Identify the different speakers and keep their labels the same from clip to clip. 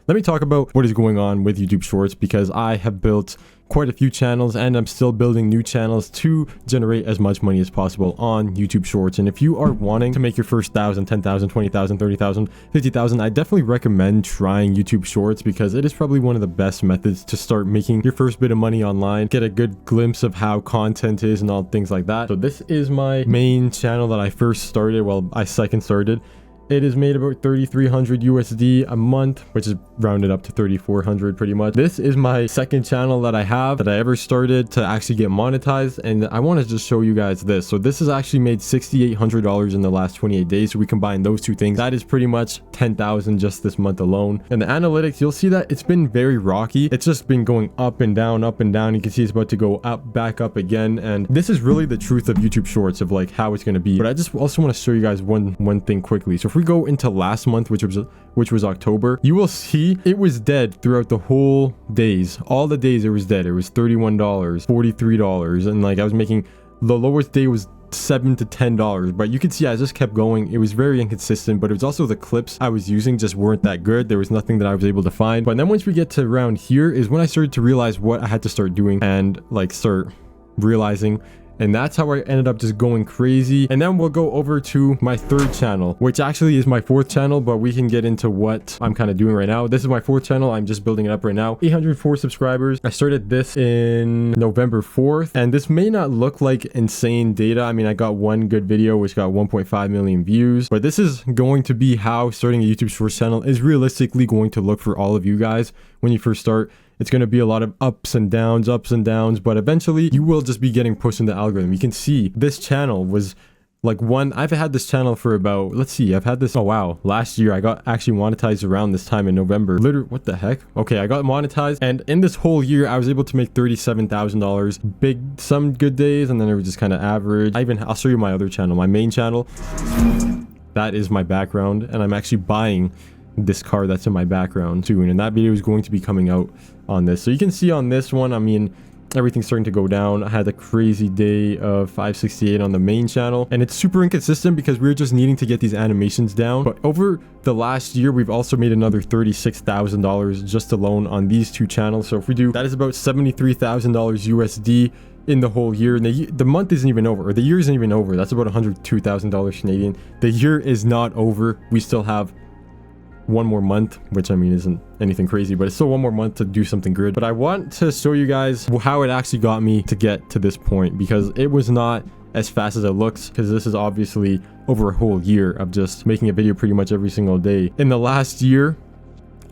Speaker 1: let me talk about what is going on with YouTube Shorts, because I have built quite a few channels and I'm still building new channels to generate as much money as possible on YouTube Shorts. And if you are wanting to make your first 1,000, 10,000, 20,000, 30,000, 50,000, I definitely recommend trying YouTube Shorts, because it is probably one of the best methods to start making your first bit of money online, get a good glimpse of how content is and all things like that. So this is my main channel that I first started, well, I second started. It is made about 3,300 USD a month, which is rounded up to 3,400 pretty much. This is my second channel that I have that I ever started to actually get monetized, and I want to just show you guys this. So this has actually made $6,800 in the last 28 days. So we combine those two things, that is pretty much 10,000 just this month alone. And the analytics, you'll see that it's been very rocky. It's just been going up and down, up and down. You can see it's about to go up, back up again. And this is really the truth of YouTube Shorts, of like how it's going to be. But I just also want to show you guys one thing quickly. So if we go into last month, which was October, you will see it was dead throughout the whole days. All the days it was dead. It was $31, $43, and like I was making, the lowest day was $7 to $10, but you can see I just kept going. It was very inconsistent, but it was also the clips I was using just weren't that good. There was nothing that I was able to find. But then once we get to around here is when I started to realize what I had to start doing and like start realizing. And that's how I ended up just going crazy. And then we'll go over to my third channel, which actually is my fourth channel, but we can get into what I'm kind of doing right now. This is my fourth channel. I'm just building it up right now. 804 subscribers. I started this in November 4th, and this may not look like insane data. I mean, I got one good video, which got 1.5 million views, but this is going to be how starting a YouTube Shorts channel is realistically going to look for all of you guys when you first start. It's going to be a lot of ups and downs, but eventually you will just be getting pushed in the algorithm. You can see this channel was like I've had this channel for about, let's see, I've had this, oh wow, last year I got actually monetized around this time in November. Literally, what the heck? Okay, I got monetized, and in this whole year I was able to make $37,000. Some good days, and then it was just kind of average. I'll show you my other channel, my main channel. That is my background, and I'm actually buying this car that's in my background soon, and that video is going to be coming out on this. So you can see on this one, I mean, everything's starting to go down. I had a crazy day of 568 on the main channel, and it's super inconsistent because we're just needing to get these animations down. But over the last year, we've also made another $36,000 just alone on these two channels. So if we do, that is about $73,000 USD in the whole year. And the month isn't even over, or the year isn't even over. That's about $102,000 Canadian. The year is not over. We still have one more month, which I mean isn't anything crazy, but it's still one more month to do something good. But I want to show you guys how it actually got me to get to this point, because it was not as fast as it looks, because this is obviously over a whole year of just making a video pretty much every single day. In the last year,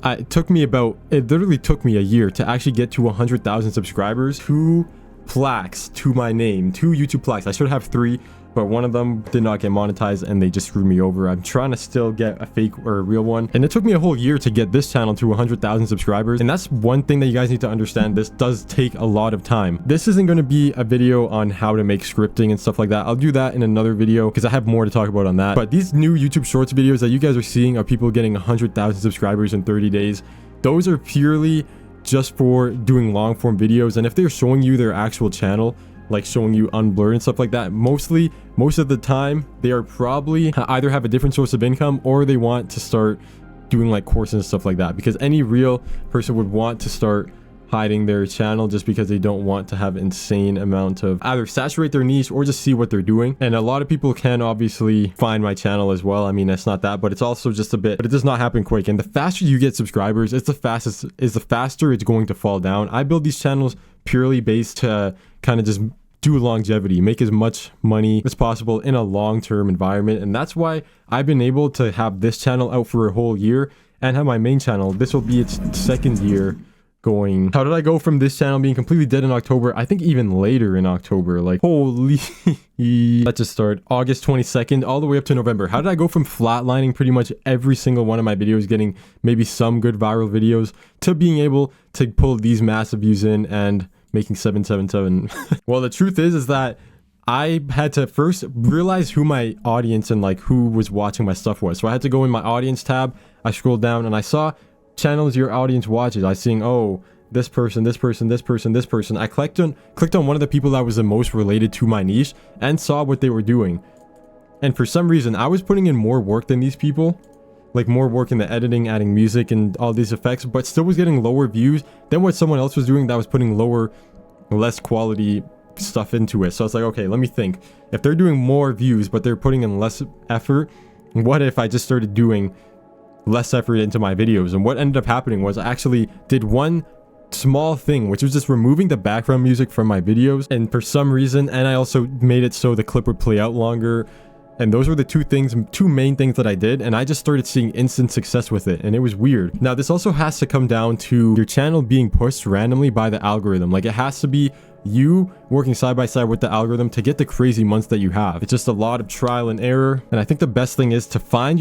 Speaker 1: it literally took me a year to actually get to 100,000 subscribers, 2 plaques to my name, 2 YouTube plaques. I should have 3, but one of them did not get monetized and they just screwed me over. I'm trying to still get a fake or a real one, and it took me a whole year to get this channel to 100,000 subscribers. And that's one thing that you guys need to understand. This does take a lot of time. This isn't going to be a video on how to make scripting and stuff like that. I'll do that in another video because I have more to talk about on that. But these new YouTube Shorts videos that you guys are seeing of people getting 100,000 subscribers in 30 days, those are purely just for doing long form videos. And if they're showing you their actual channel, like showing you unblurred and stuff like that, most of the time they are probably either have a different source of income, or they want to start doing like courses and stuff like that, because any real person would want to start hiding their channel just because they don't want to have insane amount of either saturate their niche or just see what they're doing. And a lot of people can obviously find my channel as well. I mean, that's not that, but it's also just a bit, but it does not happen quick. And the faster you get subscribers, the faster it's going to fall down. I build these channels purely based to kind of just do longevity, make as much money as possible in a long-term environment. And that's why I've been able to have this channel out for a whole year and have my main channel. This will be its second year going. How did I go from this channel being completely dead in October? I think even later in October, like holy let's just start August 22nd all the way up to November. How did I go from flatlining pretty much every single one of my videos, getting maybe some good viral videos, to being able to pull these massive views in and making 777? Well, the truth is that I had to first realize who my audience and like who was watching my stuff was. So I had to go in my audience tab. I scrolled down and I saw channels your audience watches. I seeing, oh, this person, this person, this person, this person. I clicked on one of the people that was the most related to my niche and saw what they were doing. And for some reason, I was putting in more work than these people, like more work in the editing, adding music and all these effects, but still was getting lower views than what someone else was doing that was putting less quality stuff into it. So it's like, okay, let me think. If they're doing more views but they're putting in less effort, what if I just started doing less effort into my videos? And what ended up happening was I actually did one small thing, which was just removing the background music from my videos, and for some reason, and I also made it so the clip would play out longer. And those were the two main things that I did, and I just started seeing instant success with it, and it was weird. Now, this also has to come down to your channel being pushed randomly by the algorithm. Like, it has to be you working side by side with the algorithm to get the crazy months that you have. It's just a lot of trial and error, and I think the best thing is to find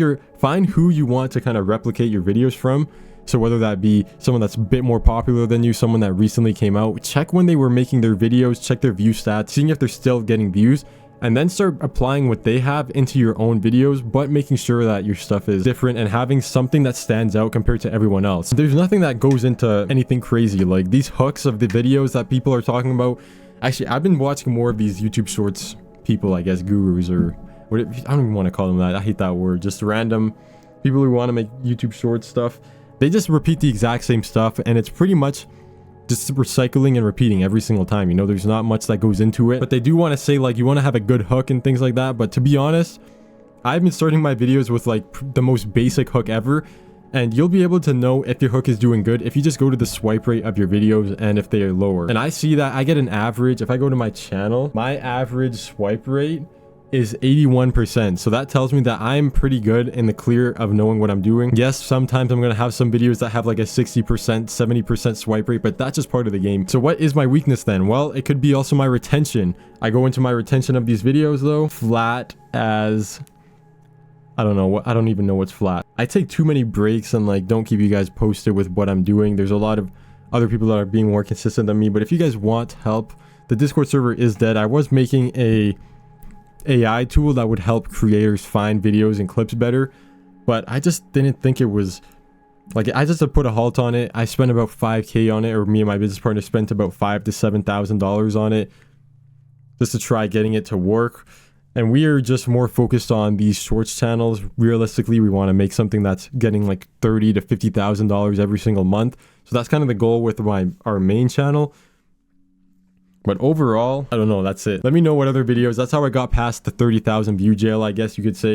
Speaker 1: who you want to kind of replicate your videos from. So whether that be someone that's a bit more popular than you, someone that recently came out, check when they were making their videos, check their view stats, seeing if they're still getting views, and then start applying what they have into your own videos, but making sure that your stuff is different and having something that stands out compared to everyone else. There's nothing that goes into anything crazy, like these hooks of the videos that people are talking about. Actually, I've been watching more of these YouTube Shorts people, I guess, gurus, or what, I don't even want to call them that. I hate that word. Just random people who want to make YouTube Shorts stuff. They just repeat the exact same stuff, and it's pretty much just recycling and repeating every single time. You know, there's not much that goes into it, but they do want to say, like, you want to have a good hook and things like that. But to be honest, I've been starting my videos with like the most basic hook ever, and you'll be able to know if your hook is doing good if you just go to the swipe rate of your videos and if they are lower. And I see that I get an average. If I go to my channel, my average swipe rate is 81%. So that tells me that I'm pretty good in the clear of knowing what I'm doing. Yes, sometimes I'm gonna have some videos that have like a 60%, 70% swipe rate, but that's just part of the game. So what is my weakness then? Well, it could be also my retention. I go into my retention of these videos though, flat as, I don't know what, I don't even know what's flat. I take too many breaks and like don't keep you guys posted with what I'm doing. There's a lot of other people that are being more consistent than me, but if you guys want help, the Discord server is dead. I was making a AI tool that would help creators find videos and clips better, but I just didn't think it was like, I just put a halt on it. I spent about 5K on it, or me and my business partner spent about $5,000 to $7,000 on it just to try getting it to work. And we are just more focused on these shorts channels. Realistically, we want to make something that's getting like $30,000 to $50,000 every single month. So that's kind of the goal with our main channel. But overall, I don't know, that's it. Let me know what other videos. That's how I got past the 30,000 view jail, I guess you could say.